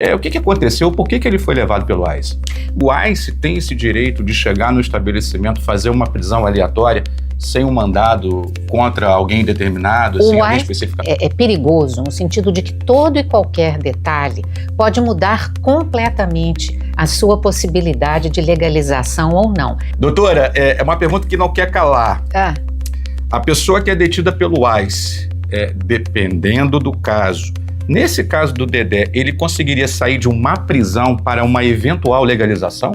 O que aconteceu? Por que ele foi levado pelo ICE? O ICE tem esse direito de chegar no estabelecimento, fazer uma prisão aleatória, sem um mandado contra alguém determinado, sem alguém específico? É perigoso no sentido de que todo e qualquer detalhe pode mudar completamente a sua possibilidade de legalização ou não. Doutora, é uma pergunta que não quer calar. A pessoa que é detida pelo ICE, dependendo do caso, nesse caso do Dedé, ele conseguiria sair de uma prisão para uma eventual legalização?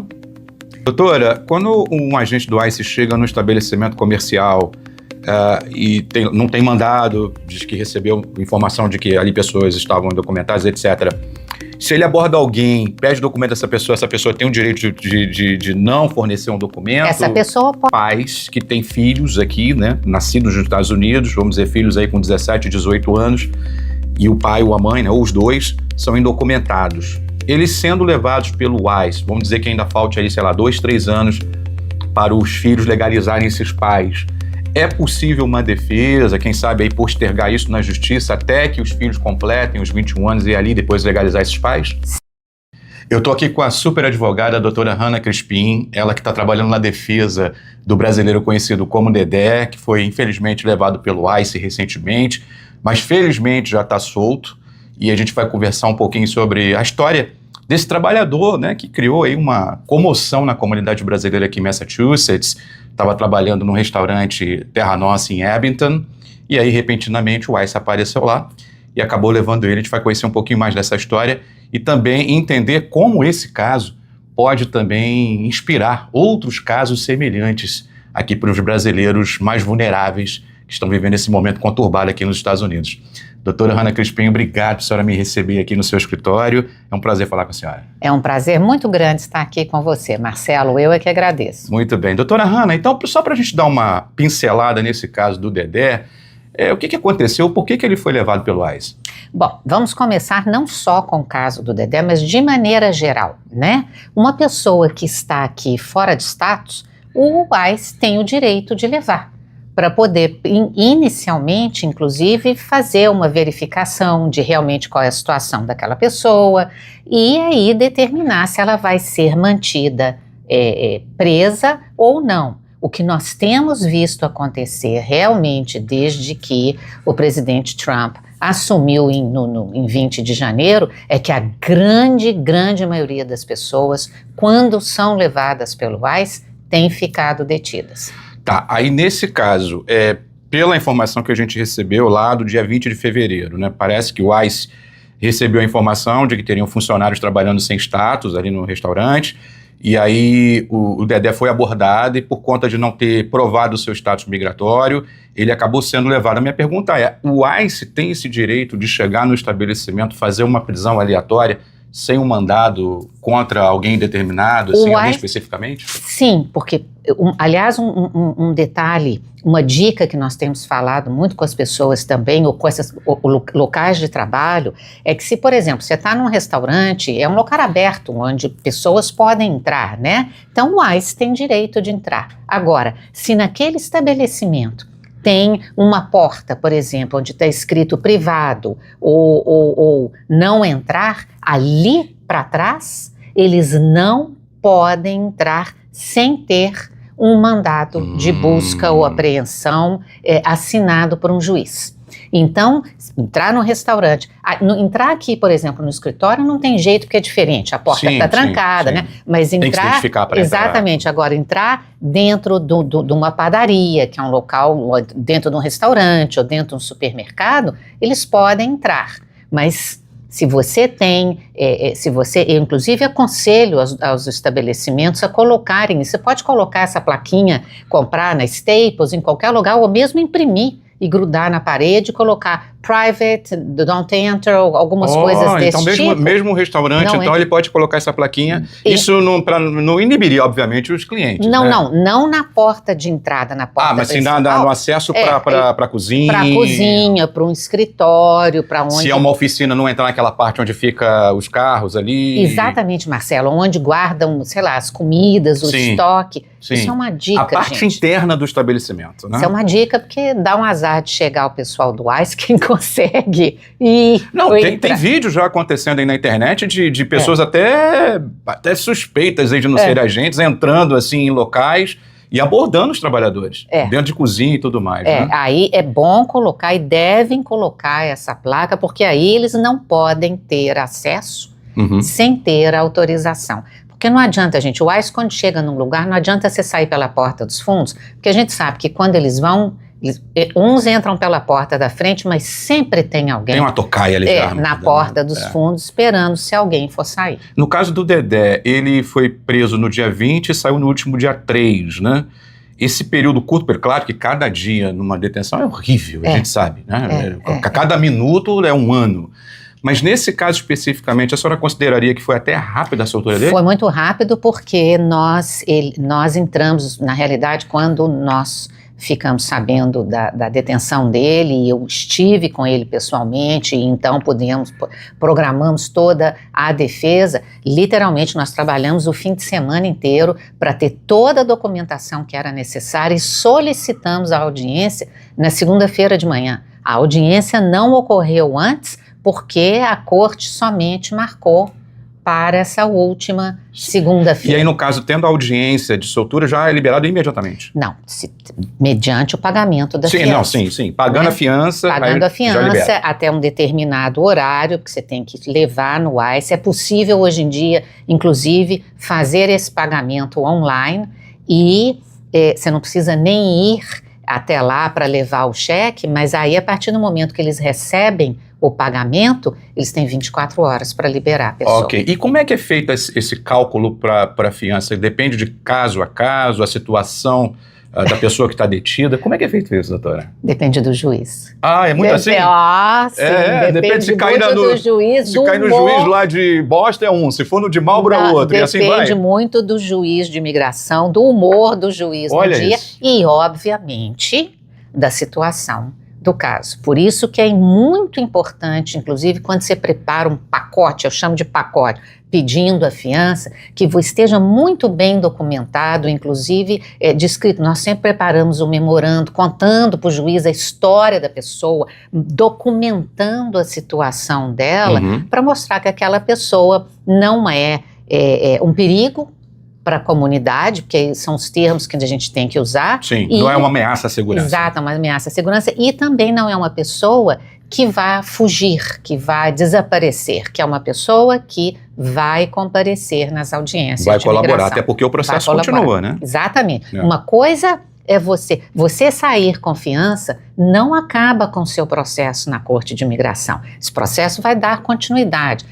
Doutora, quando um agente do ICE chega no estabelecimento comercial e não tem mandado, diz que recebeu informação de que ali pessoas estavam documentadas, etc. Se ele aborda alguém, pede documento dessa pessoa tem o direito de não fornecer um documento. Essa pessoa pode. Pais que têm filhos aqui, né, nascidos nos Estados Unidos, vamos dizer, filhos aí com 17, 18 anos, e o pai ou a mãe, né, ou os dois, são indocumentados. Eles sendo levados pelo ICE, vamos dizer que ainda falte aí, 2, 3 anos para os filhos legalizarem esses pais. É possível uma defesa, quem sabe aí postergar isso na justiça até que os filhos completem os 21 anos e ali depois legalizar esses pais? Eu estou aqui com a super advogada, a doutora Hannah Crispim, ela que está trabalhando na defesa do brasileiro conhecido como Dedé, que foi infelizmente levado pelo ICE recentemente, mas felizmente já está solto. E a gente vai conversar um pouquinho sobre a história desse trabalhador, né, que criou aí uma comoção na comunidade brasileira aqui em Massachusetts. Estava trabalhando num restaurante Terra Nossa em Abington, e aí repentinamente o ICE apareceu lá e acabou levando ele. A gente vai conhecer um pouquinho mais dessa história e também entender como esse caso pode também inspirar outros casos semelhantes aqui para os brasileiros mais vulneráveis que estão vivendo esse momento conturbado aqui nos Estados Unidos. Doutora Hannah Crispim, obrigado por a senhora me receber aqui no seu escritório. É um prazer falar com a senhora. É um prazer muito grande estar aqui com você, Marcelo. Eu é que agradeço. Muito bem. Doutora Hannah, então, só para a gente dar uma pincelada nesse caso do Dedé, o que aconteceu? Por que ele foi levado pelo ICE? Bom, vamos começar não só com o caso do Dedé, mas de maneira geral, né? Uma pessoa que está aqui fora de status, o ICE tem o direito de levar, para poder, inicialmente, inclusive, fazer uma verificação de realmente qual é a situação daquela pessoa e aí determinar se ela vai ser mantida presa ou não. O que nós temos visto acontecer realmente desde que o presidente Trump assumiu em 20 de janeiro é que a grande maioria das pessoas, quando são levadas pelo ICE, têm ficado detidas. Tá, aí nesse caso, pela informação que a gente recebeu lá do dia 20 de fevereiro, né, parece que o ICE recebeu a informação de que teriam funcionários trabalhando sem status ali no restaurante, e aí o Dedé foi abordado e por conta de não ter provado o seu status migratório, ele acabou sendo levado. A minha pergunta é, o ICE tem esse direito de chegar no estabelecimento, fazer uma prisão aleatória, sem um mandado contra alguém determinado, sem alguém especificamente? Sim, porque, aliás, um detalhe, uma dica que nós temos falado muito com as pessoas também, ou com esses locais de trabalho, é que se, por exemplo, você está num restaurante, é um local aberto, onde pessoas podem entrar, né? Então o ICE tem direito de entrar. Agora, se naquele estabelecimento tem uma porta, por exemplo, onde está escrito privado ou não entrar, ali para trás, eles não podem entrar sem ter um mandado de busca ou apreensão assinado por um juiz. Então, entrar no restaurante, entrar aqui, por exemplo, no escritório não tem jeito porque é diferente, a porta está trancada, sim. Né? Mas entrar, tem que se identificar para entrar. Exatamente, agora entrar dentro de uma padaria, que é um local, dentro de um restaurante ou dentro de um supermercado, eles podem entrar, mas se você tem, eu inclusive aconselho aos estabelecimentos a colocarem, você pode colocar essa plaquinha, comprar na Staples, em qualquer lugar, ou mesmo imprimir e grudar na parede e colocar private, don't enter, algumas coisas desse então tipo. Mesmo um restaurante, não então ele pode colocar essa plaquinha. Isso não inibiria, obviamente, os clientes. Não na porta de entrada, na porta mas sim no acesso para a cozinha. Para a cozinha, para um escritório, para onde... Se é uma oficina, não entrar naquela parte onde fica os carros ali. Exatamente, Marcelo, onde guardam, sei lá, as comidas, o estoque. Sim. Isso é uma dica, a parte interna do estabelecimento, né? Isso é uma dica porque dá um azar deixar de chegar o pessoal do ICE, quem consegue ir. Não, tem vídeo já acontecendo aí na internet de pessoas até suspeitas aí de não serem agentes, entrando assim em locais e abordando os trabalhadores, dentro de cozinha e tudo mais. Né? Aí é bom colocar e devem colocar essa placa, porque aí eles não podem ter acesso sem ter autorização. Porque não adianta, gente, o ICE quando chega num lugar, não adianta você sair pela porta dos fundos, porque a gente sabe que quando eles vão, uns entram pela porta da frente, mas sempre tem alguém. Tem uma tocaia ali na porta dos fundos, esperando se alguém for sair. No caso do Dedé, ele foi preso no dia 20 e saiu no último dia 3, né? Esse período curto, claro que cada dia numa detenção é horrível, a gente sabe, né? Cada minuto é um ano. Mas nesse caso especificamente, a senhora consideraria que foi até rápida a soltura dele? Foi muito rápido porque nós entramos, na realidade, quando nós ficamos sabendo da detenção dele, eu estive com ele pessoalmente, e então programamos toda a defesa. Literalmente, nós trabalhamos o fim de semana inteiro para ter toda a documentação que era necessária e solicitamos a audiência na segunda-feira de manhã. A audiência não ocorreu antes porque a corte somente marcou para essa última segunda-feira. E aí, no caso, tendo a audiência de soltura, já é liberado imediatamente? Não, mediante o pagamento da fiança. Sim. Pagando a fiança. Pagando a fiança até um determinado horário que você tem que levar no ICE. É possível hoje em dia, inclusive, fazer esse pagamento online e você não precisa nem ir até lá para levar o cheque, mas aí a partir do momento que eles recebem o pagamento, eles têm 24 horas para liberar a pessoa. Ok. E como é que é feito esse cálculo para a fiança? Depende de caso a caso, a situação da pessoa que está detida. Como é que é feito isso, doutora? Depende do juiz. É muito assim? Sim, depende se cair do juiz. Se cair no juiz lá de bosta é um, se for no de Marlboro é outro, e assim vai. Depende muito do juiz de imigração, do humor do juiz no dia e, obviamente, da situação do caso. Por isso que é muito importante, inclusive, quando você prepara um pacote, eu chamo de pacote, pedindo a fiança, que esteja muito bem documentado, inclusive descrito. Nós sempre preparamos um memorando, contando para o juiz a história da pessoa, documentando a situação dela, para mostrar que aquela pessoa não é um perigo para a comunidade, porque são os termos que a gente tem que usar. Sim, não é uma ameaça à segurança. Exato, uma ameaça à segurança, e também não é uma pessoa que vai fugir, que vai desaparecer, que é uma pessoa que vai comparecer nas audiências vai de colaborar, imigração. Até porque o processo continua, né? Exatamente. Uma coisa é você sair com fiança não acaba com o seu processo na Corte de Imigração. Esse processo vai dar continuidade.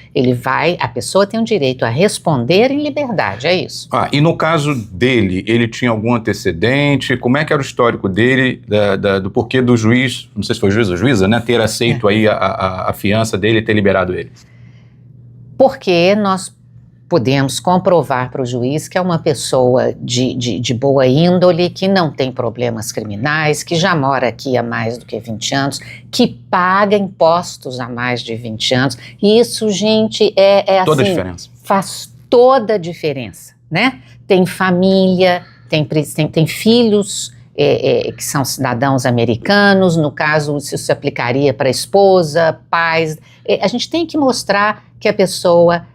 A pessoa tem o direito a responder em liberdade, é isso. E no caso dele, ele tinha algum antecedente? Como é que era o histórico dele, do porquê do juiz, não sei se foi juiz ou juíza, né, ter aceito aí a fiança dele e ter liberado ele? Porque nós podemos comprovar para o juiz que é uma pessoa de boa índole, que não tem problemas criminais, que já mora aqui há mais do que 20 anos, que paga impostos há mais de 20 anos. E isso, gente, toda assim, a diferença. Faz toda a diferença, né? Tem família, tem filhos que são cidadãos americanos, no caso, isso se aplicaria para esposa, pais. A gente tem que mostrar que a pessoa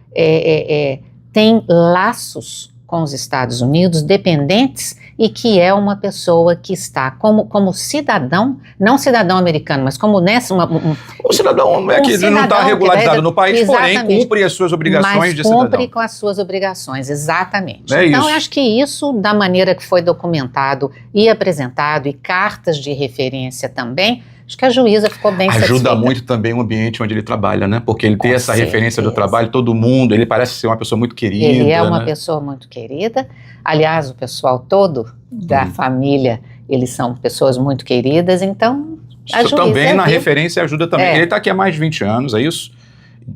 tem laços com os Estados Unidos dependentes e que é uma pessoa que está como cidadão, não cidadão americano, mas como o cidadão que não está regularizado no país, exatamente, porém cumpre as suas obrigações de cidadão. Cumpre com as suas obrigações, exatamente. Então, eu acho que isso, da maneira que foi documentado e apresentado, e cartas de referência também, acho que a juíza ficou bem satisfeita. Ajuda muito também o ambiente onde ele trabalha, né? Porque ele tem essa referência do trabalho, todo mundo, ele parece ser uma pessoa muito querida. Ele é uma pessoa muito querida. Aliás, o pessoal todo da família, eles são pessoas muito queridas, então a juíza também na referência ajuda também. Ele está aqui há mais de 20 anos, é isso?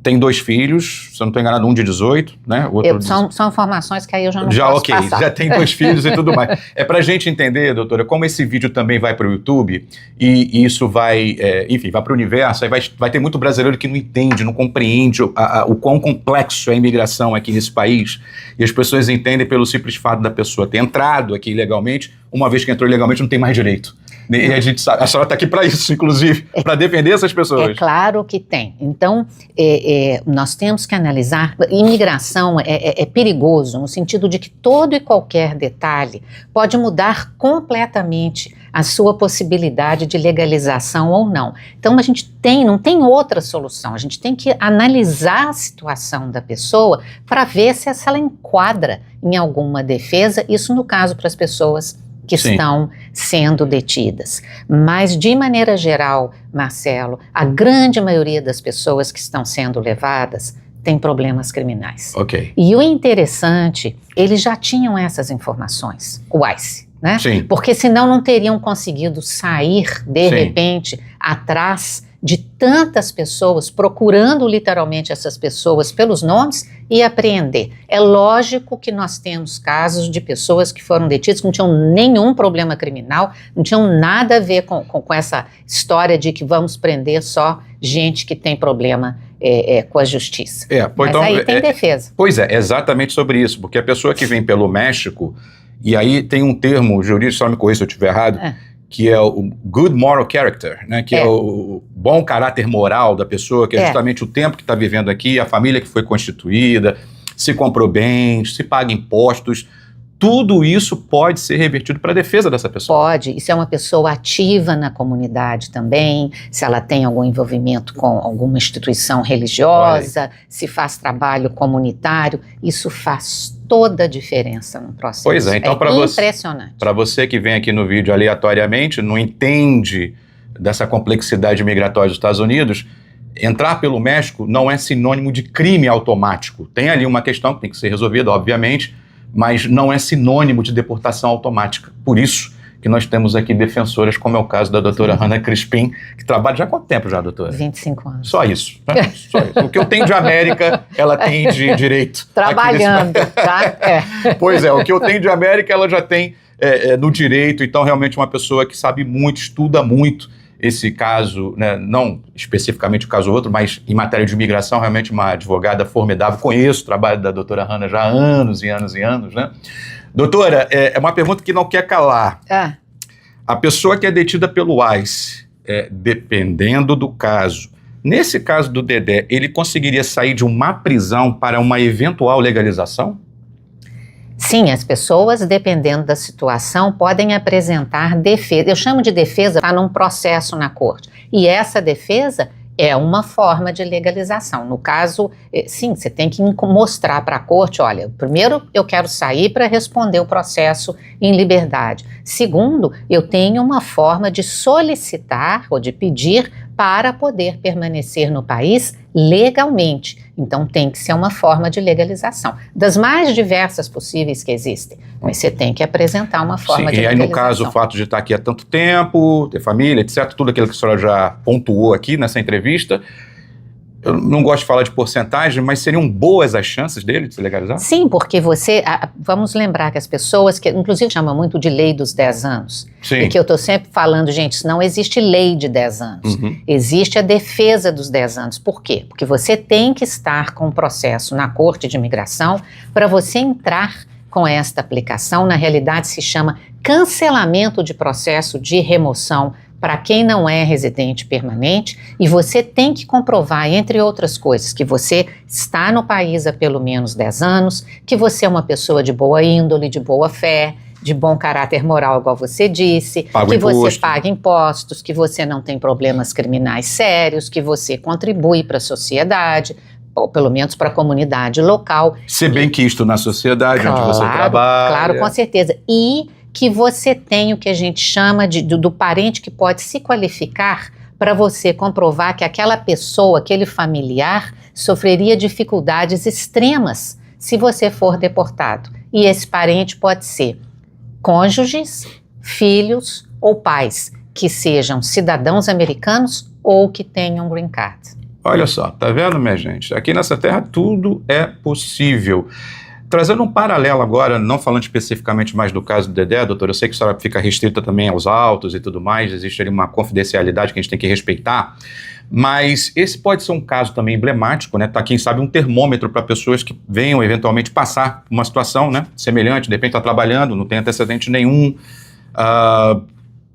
Tem 2 filhos, se eu não estou enganado, um de 18, né? São informações que aí eu já não posso passar. Já tem 2 filhos e tudo mais. É pra gente entender, doutora, como esse vídeo também vai para o YouTube e isso vai, vai para o universo, aí vai ter muito brasileiro que não entende, não compreende o quão complexo é a imigração aqui nesse país, e as pessoas entendem pelo simples fato da pessoa ter entrado aqui ilegalmente, uma vez que entrou ilegalmente não tem mais direito. E a gente sabe, a senhora está aqui para isso, inclusive, para defender essas pessoas. É claro que tem. Então, nós temos que analisar. Imigração é perigoso, no sentido de que todo e qualquer detalhe pode mudar completamente a sua possibilidade de legalização ou não. Então, a gente não tem outra solução. A gente tem que analisar a situação da pessoa para ver se ela enquadra em alguma defesa, isso no caso para as pessoas que estão sendo detidas. Mas, de maneira geral, Marcelo, a grande maioria das pessoas que estão sendo levadas tem problemas criminais. Ok. E o interessante, eles já tinham essas informações, o ICE, né? Sim. Porque senão não teriam conseguido sair, de repente, atrás de tantas pessoas, procurando literalmente essas pessoas pelos nomes e apreender. É lógico que nós temos casos de pessoas que foram detidas que não tinham nenhum problema criminal, não tinham nada a ver com essa história de que vamos prender só gente que tem problema com a justiça. Mas então, aí tem defesa. Pois é, exatamente sobre isso, porque a pessoa que vem pelo México, e aí tem um termo jurídico, só me corrija se eu estiver errado, que é o good moral character, né? Que é o bom caráter moral da pessoa, que é justamente o tempo que está vivendo aqui, a família que foi constituída, se comprou bens, se paga impostos. Tudo isso pode ser revertido para a defesa dessa pessoa. Pode, e se é uma pessoa ativa na comunidade também, se ela tem algum envolvimento com alguma instituição religiosa, se faz trabalho comunitário, isso faz toda a diferença no processo. Pois é, então impressionante. Para você que vem aqui no vídeo aleatoriamente, não entende dessa complexidade migratória dos Estados Unidos, entrar pelo México não é sinônimo de crime automático. Tem ali uma questão que tem que ser resolvida, obviamente, mas não é sinônimo de deportação automática. Por isso que nós temos aqui defensoras, como é o caso da doutora Hannah Crispin, que trabalha já há quanto tempo já, doutora? 25 anos. Só isso, né? Só isso. O que eu tenho de América, ela tem de direito. Trabalhando, tá? Pois é, o que eu tenho de América, ela já tem no direito. Então, realmente, uma pessoa que sabe muito, estuda muito esse caso, né, não especificamente o caso outro, mas em matéria de imigração, realmente uma advogada formidável. Conheço o trabalho da doutora Hannah já há anos e anos e anos, né? Doutora, é uma pergunta que não quer calar. A pessoa que é detida pelo ICE, dependendo do caso, nesse caso do Dedé, ele conseguiria sair de uma prisão para uma eventual legalização? Sim, as pessoas, dependendo da situação, podem apresentar defesa. Eu chamo de defesa, está num processo na corte. E essa defesa é uma forma de legalização. No caso, sim, você tem que mostrar para a corte, olha, primeiro eu quero sair para responder o processo em liberdade. Segundo, eu tenho uma forma de solicitar ou de pedir para poder permanecer no país legalmente. Então tem que ser uma forma de legalização, das mais diversas possíveis que existem, mas você tem que apresentar uma forma de legalização. E aí, no caso, o fato de estar aqui há tanto tempo, ter família, etc., tudo aquilo que a senhora já pontuou aqui nessa entrevista, eu não gosto de falar de porcentagem, mas seriam boas as chances dele de se legalizar? Sim, porque vamos lembrar que as pessoas, que inclusive chamam muito de lei dos 10 anos, e que eu estou sempre falando, gente, não existe lei de 10 anos, existe a defesa dos 10 anos. Por quê? Porque você tem que estar com o processo na Corte de Imigração para você entrar com esta aplicação. Na realidade se chama cancelamento de processo de remoção para quem não é residente permanente, e você tem que comprovar, entre outras coisas, que você está no país há pelo menos 10 anos, que você é uma pessoa de boa índole, de boa fé, de bom caráter moral, igual você disse, que você paga impostos, que você não tem problemas criminais sérios, que você contribui para a sociedade, ou pelo menos para a comunidade local. Ser bem quisto na sociedade onde você trabalha. Claro, com certeza. E que você tem o que a gente chama do parente que pode se qualificar para você comprovar que aquela pessoa, aquele familiar, sofreria dificuldades extremas se você for deportado. E esse parente pode ser cônjuges, filhos ou pais que sejam cidadãos americanos ou que tenham green card. Olha só, tá vendo, minha gente? Aqui nessa terra tudo é possível. Trazendo um paralelo agora, não falando especificamente mais do caso do Dedé, doutor, eu sei que a senhora fica restrita também aos autos e tudo mais, existe ali uma confidencialidade que a gente tem que respeitar, mas esse pode ser um caso também emblemático, né? Tá, quem sabe, um termômetro para pessoas que venham eventualmente passar uma situação, né, semelhante, de repente está trabalhando, não tem antecedente nenhum,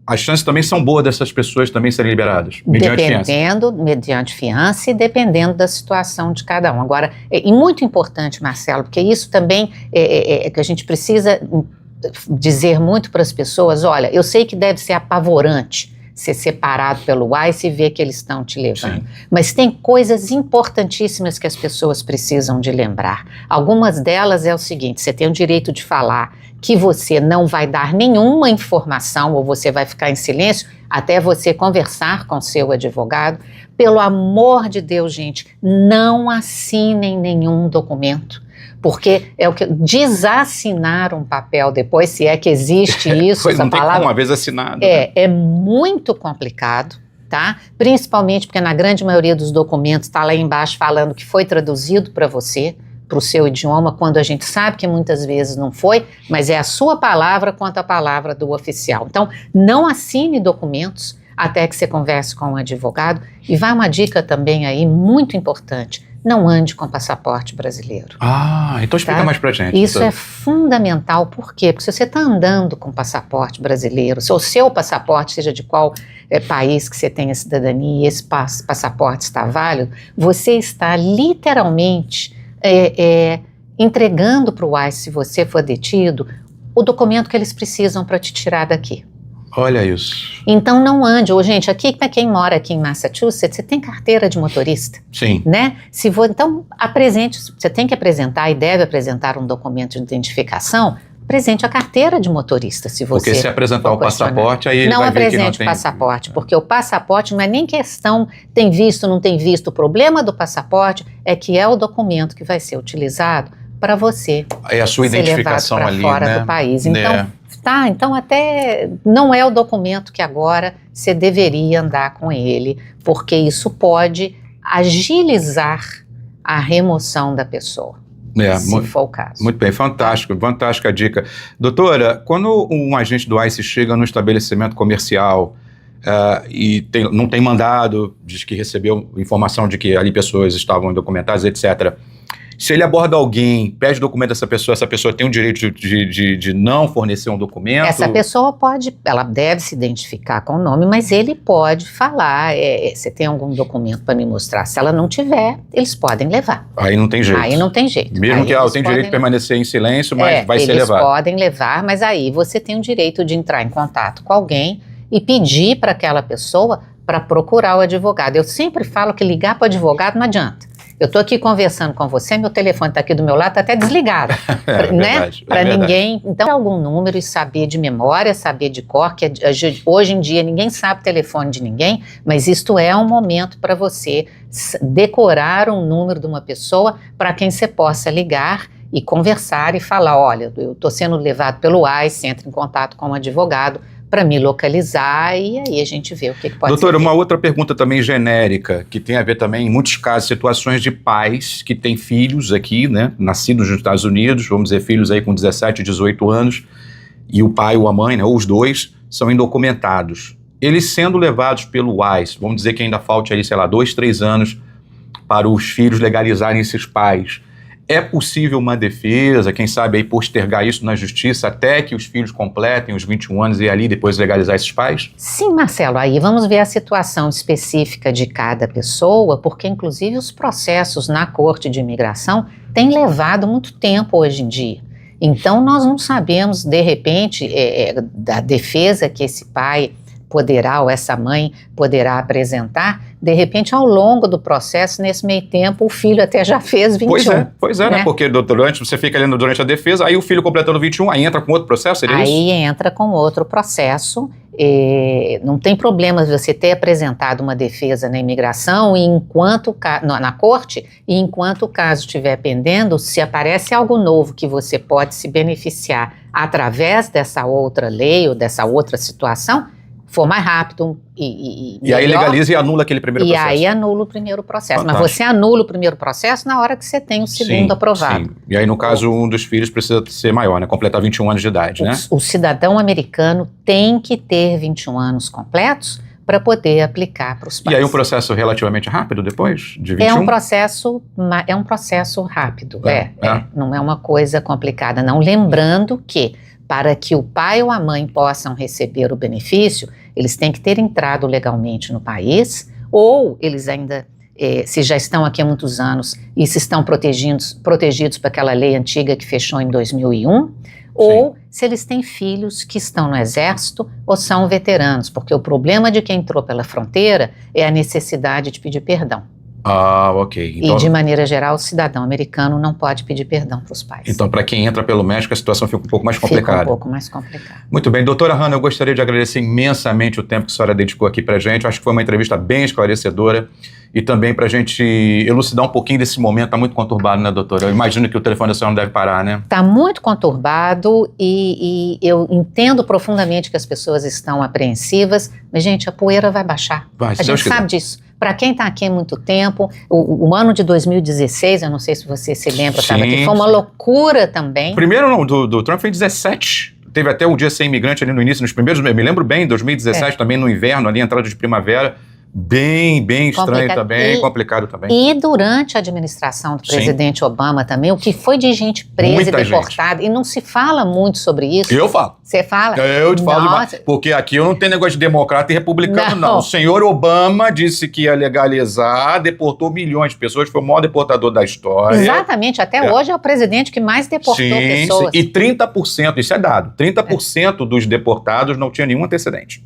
as chances também são boas dessas pessoas também serem liberadas, mediante fiança. Mediante fiança e dependendo da situação de cada um. Agora, e muito importante, Marcelo, porque isso também é que a gente precisa dizer muito para as pessoas, olha, eu sei que deve ser apavorante ser separado pelo ICE e ver que eles estão te levando. Sim. Mas tem coisas importantíssimas que as pessoas precisam de lembrar. Algumas delas é o seguinte, você tem o direito de falar que você não vai dar nenhuma informação ou você vai ficar em silêncio até você conversar com seu advogado. Pelo amor de Deus, gente, não assinem nenhum documento. Porque é o que desassinar um papel depois, se é que existe isso, Pois essa não tem palavra, como, uma vez assinado. é muito complicado, tá? Principalmente porque na grande maioria dos documentos está lá embaixo falando que foi traduzido para você, para o seu idioma, quando a gente sabe que muitas vezes não foi, mas é a sua palavra contra a palavra do oficial. Então, não assine documentos até que você converse com um advogado. E vai uma dica também aí muito importante. Não ande com passaporte brasileiro. Ah, então explica mais pra gente. Isso é fundamental, por quê? Porque se você está andando com passaporte brasileiro, se o seu passaporte, seja de qual país que você tenha cidadania, e esse passaporte está válido, você está literalmente entregando para o ICE, se você for detido, o documento que eles precisam para te tirar daqui. Olha isso. Então não ande. Gente, aqui para quem mora aqui em Massachusetts, você tem carteira de motorista. Sim. Né? Então apresente, você tem que apresentar e deve apresentar um documento de identificação, apresente a carteira de motorista, se você... Porque se apresentar o passaporte, aí ele não vai ver que não tem... Não apresente o passaporte, porque o passaporte não é nem questão tem visto, não tem visto. O problema do passaporte é que é o documento que vai ser utilizado para você é a sua identificação ser levado para fora do país. Então, então até não é o documento que agora você deveria andar com ele, porque isso pode agilizar a remoção da pessoa. Se for o caso. Muito bem, fantástico, fantástica dica. Doutora, quando um agente do ICE chega no estabelecimento comercial e não tem mandado, diz que recebeu informação de que ali pessoas estavam indocumentadas, etc., se ele aborda alguém, pede documento dessa pessoa tem o direito de não fornecer um documento? Essa pessoa ela deve se identificar com o nome, mas ele pode falar, você tem algum documento para me mostrar? Se ela não tiver, eles podem levar. Aí não tem jeito. Aí não tem jeito. Mesmo aí que eu tenho direito de permanecer em silêncio, mas vai ser levado. Eles podem levar, mas aí você tem o direito de entrar em contato com alguém e pedir para aquela pessoa para procurar o advogado. Eu sempre falo que ligar para o advogado não adianta. Eu estou aqui conversando com você, meu telefone está aqui do meu lado, está até desligado, né? Para ninguém. Então, algum número e saber de memória, saber de cor, que hoje em dia ninguém sabe o telefone de ninguém, mas isto é um momento para você decorar um número de uma pessoa para quem você possa ligar e conversar e falar, olha, eu estou sendo levado pelo ICE, entra em contato com um advogado para me localizar e aí a gente vê o que pode ser. Doutora, uma outra pergunta também genérica, que tem a ver também, em muitos casos, situações de pais que têm filhos aqui, né, nascidos nos Estados Unidos, vamos dizer, filhos aí com 17, 18 anos, e o pai ou a mãe, né, ou os dois, são indocumentados. Eles sendo levados pelo ICE, vamos dizer que ainda falte aí, sei lá, 2, 3 anos para os filhos legalizarem esses pais. É possível uma defesa, quem sabe aí postergar isso na justiça até que os filhos completem os 21 anos e ali depois legalizar esses pais? Sim, Marcelo, aí vamos ver a situação específica de cada pessoa, porque inclusive os processos na Corte de Imigração têm levado muito tempo hoje em dia. Então nós não sabemos, de repente, da defesa que esse pai poderá ou essa mãe poderá apresentar, de repente, ao longo do processo, nesse meio tempo, o filho até já fez 21. Pois é, né? Porque durante, você fica ali durante a defesa, aí o filho completando 21, aí entra com outro processo, seria isso? Aí entra com outro processo, não tem problema você ter apresentado uma defesa na imigração e na corte, e enquanto o caso estiver pendendo, se aparece algo novo que você pode se beneficiar através dessa outra lei ou dessa outra situação, for mais rápido e aí legaliza e anula aquele primeiro processo. E aí anula o primeiro processo. Fantástico. Mas você anula o primeiro processo na hora que você tem o segundo aprovado. Sim. E aí, no caso, um dos filhos precisa ser maior, né? Completar 21 anos de idade, né? O cidadão americano tem que ter 21 anos completos para poder aplicar para os pais. E aí um processo relativamente rápido depois de 21? É um processo rápido, não é uma coisa complicada não. Lembrando que para que o pai ou a mãe possam receber o benefício, eles têm que ter entrado legalmente no país, ou eles ainda, se já estão aqui há muitos anos e se estão protegidos por aquela lei antiga que fechou em 2001, ou se eles têm filhos que estão no exército ou são veteranos, porque o problema de quem entrou pela fronteira é a necessidade de pedir perdão. Ah, ok. Então, e, de maneira geral, o cidadão americano não pode pedir perdão para os pais. Então, para quem entra pelo México, a situação fica um pouco mais complicada. Fica um pouco mais complicada. Muito bem. Doutora Hannah, eu gostaria de agradecer imensamente o tempo que a senhora dedicou aqui para a gente. Eu acho que foi uma entrevista bem esclarecedora e também para a gente elucidar um pouquinho desse momento. Está muito conturbado, né, doutora? Eu imagino que o telefone da senhora não deve parar, né? Está muito conturbado e eu entendo profundamente que as pessoas estão apreensivas, mas, gente, a poeira vai baixar. Vai, a gente sabe disso. Para quem está aqui há muito tempo, o ano de 2016, eu não sei se você se lembra, estava aqui, foi uma loucura também. Primeiro não, do Trump foi em 17. Teve até o dia sem imigrante ali no início, nos primeiros, eu me lembro bem, 2017 também no inverno, ali entrada de primavera. Bem estranho também, complicado também. E durante a administração do presidente Obama também, o que foi de gente presa e deportada, e não se fala muito sobre isso. Eu falo. Você fala? Eu te falo demais, porque aqui eu não tenho negócio de democrata e republicano, não. O senhor Obama disse que ia legalizar, deportou milhões de pessoas, foi o maior deportador da história. Exatamente, até hoje é o presidente que mais deportou pessoas. E 30%, isso é dado, 30% dos deportados não tinha nenhum antecedente.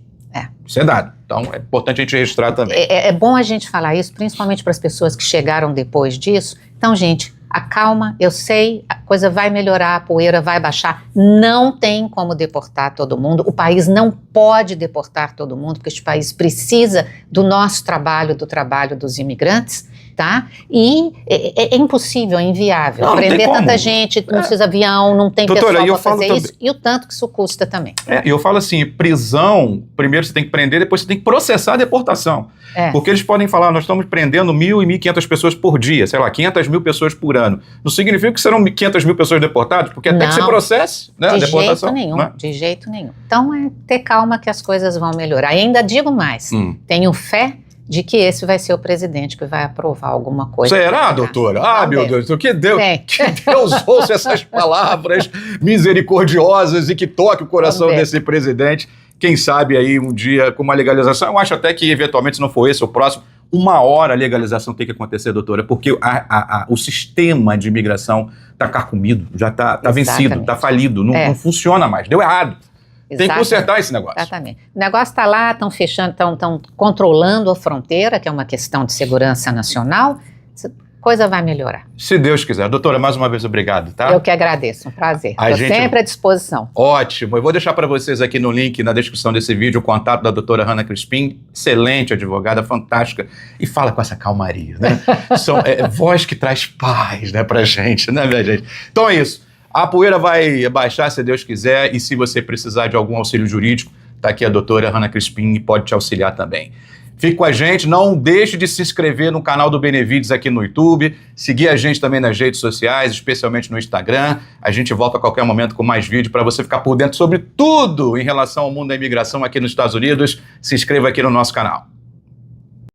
Isso é dado. Então, é importante a gente registrar também. É bom a gente falar isso, principalmente para as pessoas que chegaram depois disso. Então, gente, acalma, eu sei, a coisa vai melhorar, a poeira vai baixar. Não tem como deportar todo mundo. O país não pode deportar todo mundo, porque este país precisa do nosso trabalho, do trabalho dos imigrantes. Tá? E é impossível, é inviável. Não prender tanta gente, não precisa avião, não tem pessoal para fazer isso, e o tanto que isso custa também. E eu falo assim, prisão, primeiro você tem que prender, depois você tem que processar a deportação. Porque eles podem falar, nós estamos prendendo 1.000 e 1.500 pessoas por dia, sei lá, 500 mil pessoas por ano. Não significa que serão 500 mil pessoas deportadas, porque até que você processe, né, a deportação. De jeito nenhum. Então é ter calma que as coisas vão melhorar. E ainda digo mais, tenho fé de que esse vai ser o presidente que vai aprovar alguma coisa. Será, doutora? Ah, meu Deus, que Deus ouça essas palavras misericordiosas e que toque o coração desse presidente. Quem sabe aí um dia com uma legalização, eu acho até que eventualmente se não for esse o próximo, uma hora a legalização tem que acontecer, doutora, porque o sistema de imigração está carcomido, já está vencido, está falido, não funciona mais, deu errado. Tem que consertar esse negócio. Exatamente. O negócio está lá, estão fechando, estão controlando a fronteira, que é uma questão de segurança nacional. Essa coisa vai melhorar. Se Deus quiser. Doutora, mais uma vez, obrigado, tá? Eu que agradeço, um prazer. Estou sempre à disposição. Ótimo. Eu vou deixar para vocês aqui no link, na descrição desse vídeo, o contato da doutora Hannah Crispim, excelente advogada, fantástica, e fala com essa calmaria, né? Voz que traz paz, né, pra gente, né, minha gente? Então é isso. A poeira vai baixar, se Deus quiser, e se você precisar de algum auxílio jurídico, está aqui a doutora Hannah Crispim e pode te auxiliar também. Fique com a gente, não deixe de se inscrever no canal do Benevides aqui no YouTube, seguir a gente também nas redes sociais, especialmente no Instagram. A gente volta a qualquer momento com mais vídeo para você ficar por dentro sobre tudo em relação ao mundo da imigração aqui nos Estados Unidos. Se inscreva aqui no nosso canal.